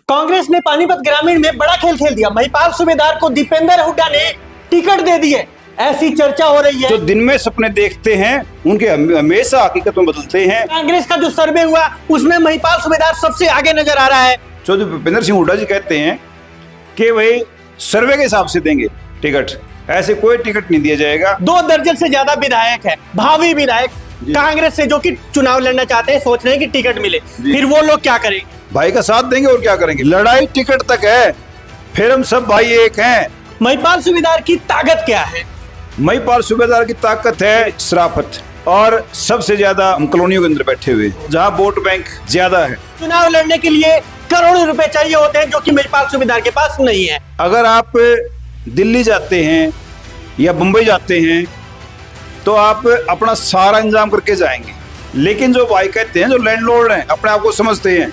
कांग्रेस ने पानीपत ग्रामीण में बड़ा खेल खेल दिया। महिपाल सूबेदार को दीपेंद्र हुड्डा ने टिकट दे दी है, ऐसी चर्चा हो रही है। जो दिन में सपने देखते हैं उनके हमेशा हकीकत में बदलते हैं। कांग्रेस का जो सर्वे हुआ उसमें महिपाल सूबेदार सबसे आगे नजर आ रहा है। जो भूपेंद्र सिंह हुड्डा जी कहते हैं कि वही सर्वे के हिसाब से देंगे टिकट, ऐसे कोई टिकट नहीं दिया जाएगा। 2 दर्जन से ज्यादा विधायक है, भावी विधायक कांग्रेस से, जो कि चुनाव लड़ना चाहते हैं, सोच रहे हैं कि टिकट मिले, फिर वो लोग क्या करेंगे? भाई का साथ देंगे और क्या करेंगे। लड़ाई टिकट तक है, फिर हम सब भाई एक हैं। महिपाल सूबेदार की ताकत क्या है? महिपाल सूबेदार की ताकत है शराफत, और सबसे ज्यादा हम कॉलोनियों के अंदर बैठे हुए जहां वोट बैंक ज्यादा है। चुनाव लड़ने के लिए करोड़ों रुपए चाहिए होते हैं, जो कि महिपाल सूबेदार के पास नहीं है। अगर आप दिल्ली जाते हैं या मुंबई जाते हैं तो आप अपना सारा इंतजाम करके जाएंगे, लेकिन जो भाई कहते हैं, जो लैंडलॉर्ड हैं, अपने आप को समझते हैं,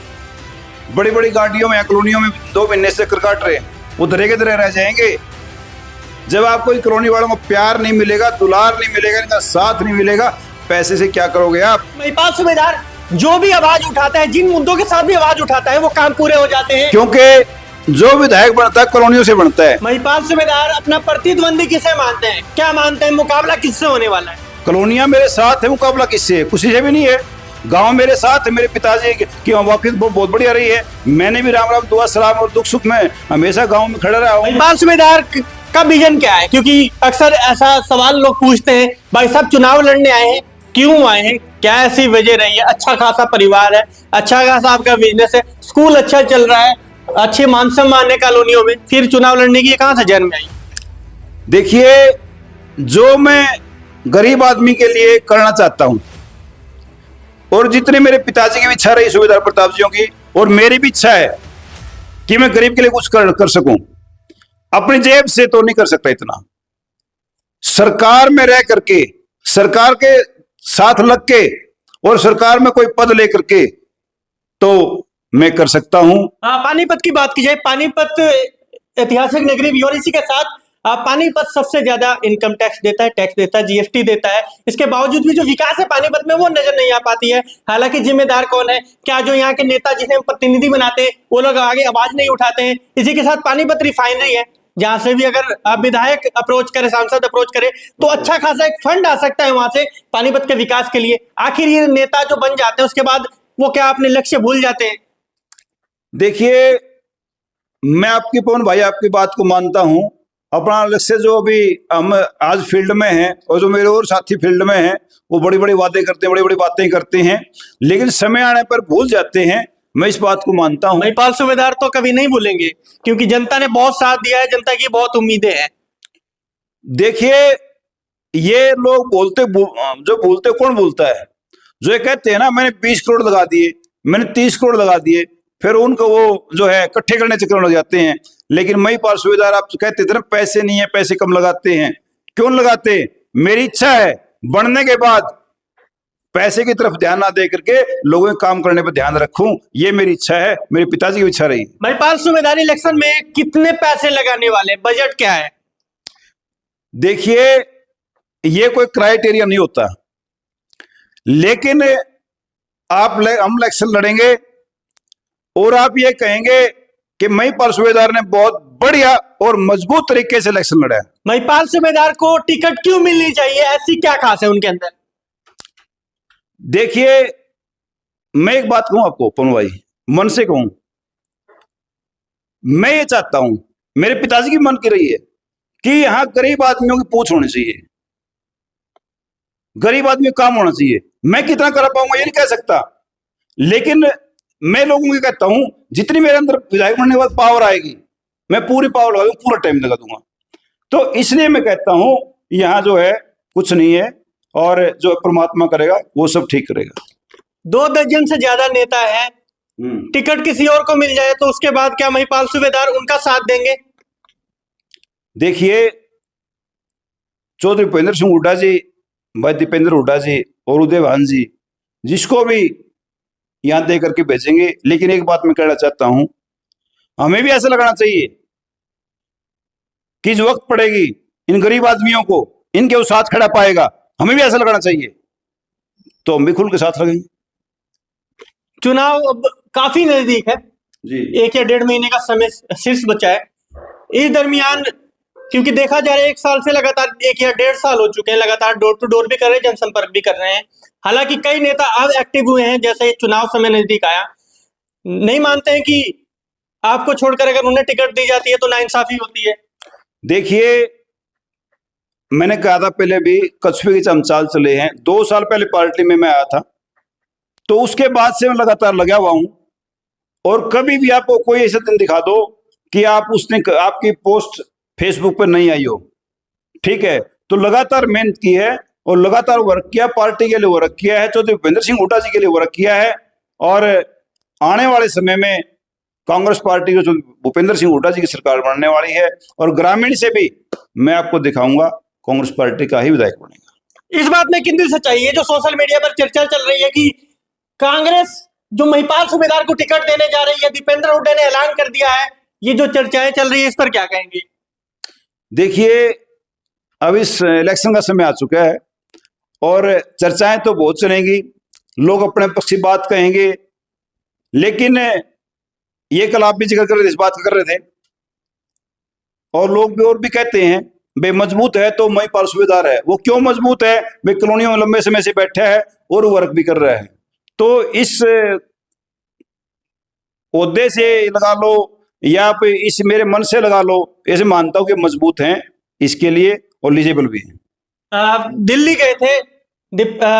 बड़ी बड़ी गाड़ियों में या कॉलोनियों में 2 महीने से चक्कर काट रहे हैं, वो धरे के धरे रह जाएंगे। जब आपको कॉलोनी वालों को प्यार नहीं मिलेगा, दुलार नहीं मिलेगा, इनका साथ नहीं मिलेगा, पैसे से क्या करोगे आप? महिपाल सूबेदार जो भी आवाज उठाता है, जिन मुद्दों के साथ भी आवाज उठाता है, वो काम पूरे हो जाते हैं, क्योंकि जो विधायक बनता है कॉलोनियों से बनता है। महिपाल सूबेदार अपना प्रतिद्वंदी किसे मानते हैं? क्या मानते हैं, मुकाबला किससे होने वाला है? कॉलोनियां मेरे साथ है, मुकाबला किससे है? किसी से भी नहीं है। गांव मेरे साथ है, मेरे पिताजी की वाकिफ बहुत बढ़िया रही है। मैंने भी राम राम दुआ सलाम और दुख सुख में हमेशा गांव में खड़ा रहा हूं। महिपाल सूबेदार का विजन क्या है? क्योंकि अक्सर ऐसा सवाल लोग पूछते हैं, भाई साहब चुनाव लड़ने आए हैं, क्यों आए हैं, क्या ऐसी वजह रही है? अच्छा खासा परिवार है, अच्छा खासा आपका बिजनेस है, स्कूल अच्छा चल रहा है, अच्छे मान सम्मान है कॉलोनियों में, फिर चुनाव लड़ने की कहां से जन्म आई? देखिए, जो मैं गरीब आदमी के लिए करना चाहता हूं, और जितने मेरे पिताजी की भी इच्छा रही, सूबेदार प्रताप जी की, और मेरी भी इच्छा है कि मैं गरीब के लिए कुछ कर सकूं। अपनी जेब से तो नहीं कर सकता इतना, सरकार में रह करके, सरकार के साथ लग के, और सरकार में कोई पद लेकर के तो मैं कर सकता हूं। पानीपत की बात की जाए, पानीपत ऐतिहासिक नगरी भी, और इसी के साथ पानीपत सबसे ज्यादा इनकम टैक्स देता है, जीएसटी देता है। इसके बावजूद भी जो विकास है पानीपत में, वो नजर नहीं आ पाती है। हालांकि जिम्मेदार कौन है? क्या जो यहाँ के नेता जिन्हें प्रतिनिधि बनाते हैं, वो लोग आगे आवाज नहीं उठाते हैं? इसी के साथ पानीपत रिफाइनरी है, जहां से भी अगर विधायक अप्रोच करे, सांसद अप्रोच करे, तो अच्छा खासा एक फंड आ सकता है वहां से पानीपत के विकास के लिए। आखिर ये नेता जो बन जाते हैं, उसके बाद वो क्या अपने लक्ष्य भूल जाते हैं? देखिए, मैं आपकी पवन भाई आपकी बात को मानता हूं। अपना लक्ष्य जो अभी हम आज फील्ड में हैं, और जो मेरे और साथी फील्ड में हैं, वो बड़ी बड़ी बातें करते हैं, बड़ी बड़ी बातें करते हैं, लेकिन समय आने पर भूल जाते हैं। मैं इस बात को मानता हूं। महिपाल सूबेदार तो कभी नहीं भूलेंगे, क्योंकि जनता ने बहुत साथ दिया है, जनता की बहुत उम्मीदें हैं। देखिए, ये लोग बोलते, जो भूलते कौन भूलता है? जो ये कहते हैं ना, मैंने 20 करोड़ लगा दिए, मैंने 30 करोड़ लगा दिए, फिर उनको वो जो है इकट्ठे करने चक्कर लग जाते हैं। लेकिन महिपाल सूबेदार आप कहते थे ना, पैसे नहीं है, पैसे कम लगाते हैं। क्यों लगाते? मेरी इच्छा है बढ़ने के बाद पैसे की तरफ ध्यान ना दे करके लोगों के काम करने पर ध्यान रखूं, ये मेरी इच्छा है, मेरे पिताजी की इच्छा रही। महिपाल सूबेदार इलेक्शन में कितने पैसे लगाने वाले, बजट क्या है? देखिए, ये कोई क्राइटेरिया नहीं होता, लेकिन हम इलेक्शन लड़ेंगे और आप ये कहेंगे कि महिपाल सूबेदार ने बहुत बढ़िया और मजबूत तरीके से इलेक्शन लड़ा है। महिपाल सूबेदार को टिकट क्यों मिलनी चाहिए? ऐसी क्या खास है उनके अंदर? देखिए, मैं एक बात कहूं आपको पवन भाई, मन से कहूं, मैं ये चाहता हूं, मेरे पिताजी की मन की रही है कि यहां गरीब आदमियों की पूछ होनी चाहिए, गरीब आदमी का काम होना चाहिए। मैं कितना कर पाऊंगा ये नहीं कह सकता, लेकिन मैं लोगों को कहता हूं, जितनी मेरे अंदर विधायक बनने के बाद पावर आएगी, मैं पूरी पावर लगा दूंगा, पूरा टाइम लगा दूंगा। तो इसलिए मैं कहता हूं, यहां जो है कुछ नहीं है, और जो परमात्मा करेगा वो सब ठीक करेगा। 2 दर्जन से ज्यादा नेता है, टिकट किसी और को मिल जाए तो उसके बाद क्या महिपाल सूबेदार उनका साथ देंगे? देखिए, चौधरी भूपेंद्र सिंह हुड्डा जी, भाई दीपेंद्र हुड्डा जी और उदय भान जी, जिसको भी यहां दे करके भेजेंगे, लेकिन एक बात मैं कहना चाहता हूं, हमें भी ऐसा लगाना चाहिए कि जो वक्त पड़ेगी इन गरीब आदमियों को, इनके वो साथ खड़ा पाएगा, हमें भी ऐसा लगाना चाहिए, तो हम भी खुल के साथ लगेंगे। चुनाव अब काफी नजदीक है, जी। 1 या 1.5 महीने का समय शीर्ष बचा है। इस दरमियान क्योंकि देखा जा रहा है 1 साल से लगातार 1 या 1.5 साल हो चुके हैं, लगातार डोर टू डोर भी कर रहे हैं, जनसंपर्क भी कर रहे हैं। हालांकि कई नेता अब एक्टिव हुए हैं, जैसे चुनाव समय नजदीक आया, नहीं मानते हैं कि आपको छोड़कर अगर उन्हें टिकट दी जाती है तो नाइंसाफी होती है। देखिए, मैंने कहा था पहले भी, कछुए की चमचाल चले हैं। 2 साल पहले पार्टी में मैं आया था, तो उसके बाद से मैं लगातार लगा हुआ हूं। और कभी भी आपको कोई ऐसा दिन दिखा दो कि आपकी पोस्ट फेसबुक पर नहीं आई हो, ठीक है, तो लगातार मेहनत की है और लगातार वर्क किया, पार्टी के लिए वर्क किया है, चौधरी भूपेंद्र सिंह हुड्डा जी के लिए वर्क किया है। और आने वाले समय में कांग्रेस पार्टी जो भूपेंद्र सिंह हुड्डा जी की सरकार बनने वाली है, और ग्रामीण से भी मैं आपको दिखाऊंगा कांग्रेस पार्टी का ही विधायक बनेगा। इस बात में कितनी सच्चाई है जो सोशल मीडिया पर चर्चा चल रही है कि कांग्रेस जो महिपाल सूबेदार को टिकट देने जा रही है, दीपेंद्र हुड्डा ने ऐलान कर दिया है, ये जो चर्चाएं चल रही है इस पर क्या कहेंगे? देखिए, अब इस इलेक्शन का समय आ चुका है और चर्चाएं तो बहुत चलेंगी, लोग अपने पक्ष की बात कहेंगे, लेकिन ये कल आप भी जिक्र कर रहे थे, इस बात कर रहे थे, और लोग भी और भी कहते हैं भाई मजबूत है तो महिपाल सूबेदार है। वो क्यों मजबूत है? भाई कॉलोनियों में लंबे समय से बैठा है और वर्क भी कर रहा है। तो इस ओहदे से लगा लो या इस मेरे मन से लगा लो, ऐसे मानता हूं कि मजबूत हैं इसके लिए और एलिजिबल भी हैं। दिल्ली गए थे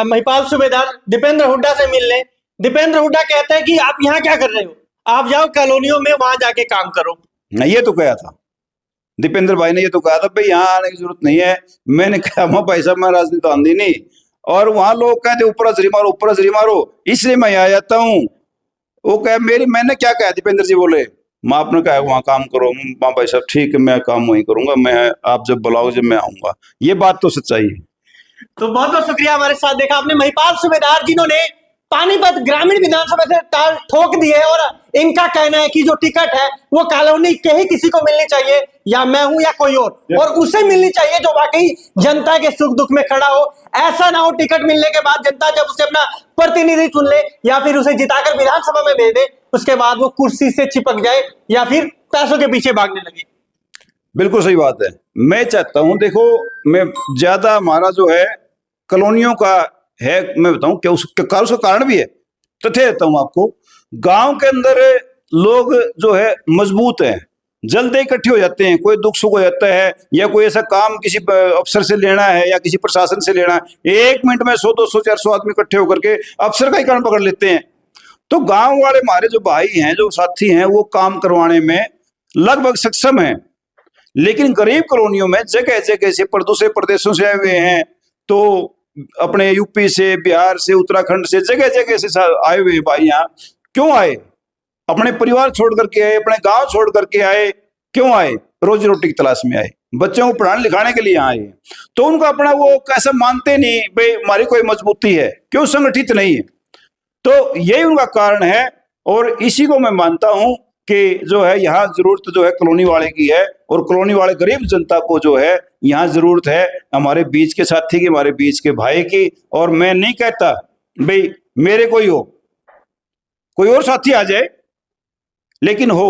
महिपाल सूबेदार दीपेंद्र हुड्डा से मिलने। दीपेंद्र हुड्डा कहते हैं कि आप यहाँ क्या कर रहे हो, आप जाओ कॉलोनियों में, वहां जाके काम करो। ये तो कहा था दीपेंद्र भाई ने, ये तो कहा था भाई यहाँ आने की जरूरत नहीं है। मैंने कहा भाई साहब मैं राजनीति आंधी नहीं, और वहां लोग कहते ऊपर अजरी मारो ऊपर अजरी मारो, इसलिए मैं आ जाता हूँ। वो कह मैंने क्या कहा, दीपेंद्र जी बोले माँ आपने कहा वहां काम करो। माँ भाई साहब ठीक है, मैं काम वहीं करूंगा, मैं आप जब बुलाओ जब मैं आऊंगा। ये बात तो सच्चाई है। तो बहुत बहुत शुक्रिया हमारे साथ देखा आपने महिपाल सूबेदार, जिन्होंने पानीपत ग्रामीण विधानसभा से ताल ठोक दी है, और इनका कहना है कि जो टिकट है वो कॉलोनी के ही किसी को मिलनी चाहिए, या मैं हूं या कोई और उसे मिलनी चाहिए जो वाकई जनता के सुख दुख में खड़ा हो। ऐसा ना हो टिकट मिलने के बाद जनता जब उसे अपना प्रतिनिधि चुन ले या फिर उसे जिताकर विधानसभा में भेज दे, उसके बाद वो कुर्सी से चिपक जाए या फिर पैसों के पीछे भागने लगे। बिल्कुल सही बात है। मैं चाहता हूं, देखो मैं ज्यादा हमारा जो है कॉलोनियों का है, मैं बताऊं क्या उसका कारण भी है। तथ्य देता हूं आपको, गांव के अंदर लोग जो है मजबूत हैं, जल्दी इकट्ठे हो जाते हैं। कोई दुख सुख हो जाता है या कोई ऐसा काम किसी अफसर से लेना है या किसी प्रशासन से लेना है, 1 मिनट में 100 200 400 आदमी इकट्ठे होकर के अफसर का ही कान पकड़ लेते हैं। तो गांव वाले हमारे जो भाई हैं, जो साथी हैं, वो काम करवाने में लगभग सक्षम हैं। लेकिन गरीब कॉलोनियों में जगह जगह से दूसरे प्रदेशों से आए हुए हैं, तो अपने यूपी से, बिहार से, उत्तराखंड से, जगह जगह से आए हुए भाई यहाँ क्यों आए? अपने परिवार छोड़ करके आए, अपने गांव छोड़ करके आए। क्यों आए? रोजी रोटी की तलाश में आए, बच्चों को पढ़ाने लिखाने के लिए आए। तो उनको अपना वो कैसा मानते नहीं भाई हमारी कोई मजबूती है, क्यों संगठित नहीं है। तो यही उनका कारण है, और इसी को मैं मानता हूं कि जो है यहाँ जरूरत जो है कॉलोनी वाले की है, और कॉलोनी वाले गरीब जनता को जो है यहाँ जरूरत है हमारे बीच के साथी की, हमारे बीच के भाई की। और मैं नहीं कहता भाई मेरे कोई और साथी आ जाए, लेकिन हो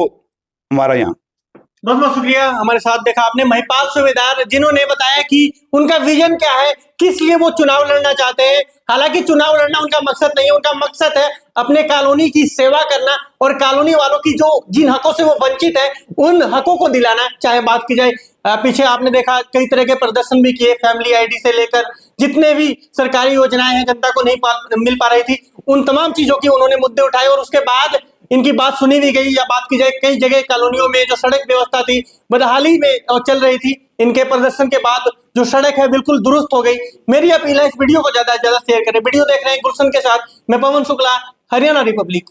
हमारा यहाँ। बहुत बहुत शुक्रिया हमारे साथ देखा आपने महिपाल सूबेदार, जिन्होंने बताया कि उनका विजन क्या है, किस लिए वो चुनाव लड़ना चाहते हैं। हालांकि चुनाव लड़ना उनका मकसद नहीं है, उनका मकसद है अपने कॉलोनी की सेवा करना और कॉलोनी वालों की जो जिन हकों से वो वंचित है उन हकों को दिलाना। चाहे बात की जाए पीछे आपने देखा कई तरह के प्रदर्शन भी किए, फैमिली आईडी से लेकर जितने भी सरकारी योजनाएं हैं जनता को नहीं मिल पा रही थी, उन तमाम चीजों की उन्होंने मुद्दे उठाए, और उसके बाद इनकी बात सुनी भी गई। या बात की जाए कई जगह कॉलोनियों में जो सड़क व्यवस्था थी बदहाली में चल रही थी, इनके प्रदर्शन के बाद जो सड़क है बिल्कुल दुरुस्त हो गई। मेरी अपील है इस वीडियो को ज्यादा से ज्यादा शेयर करें। वीडियो देख रहे हैं गुलशन के साथ, मैं पवन शुक्ला, हरियाणा रिपब्लिक।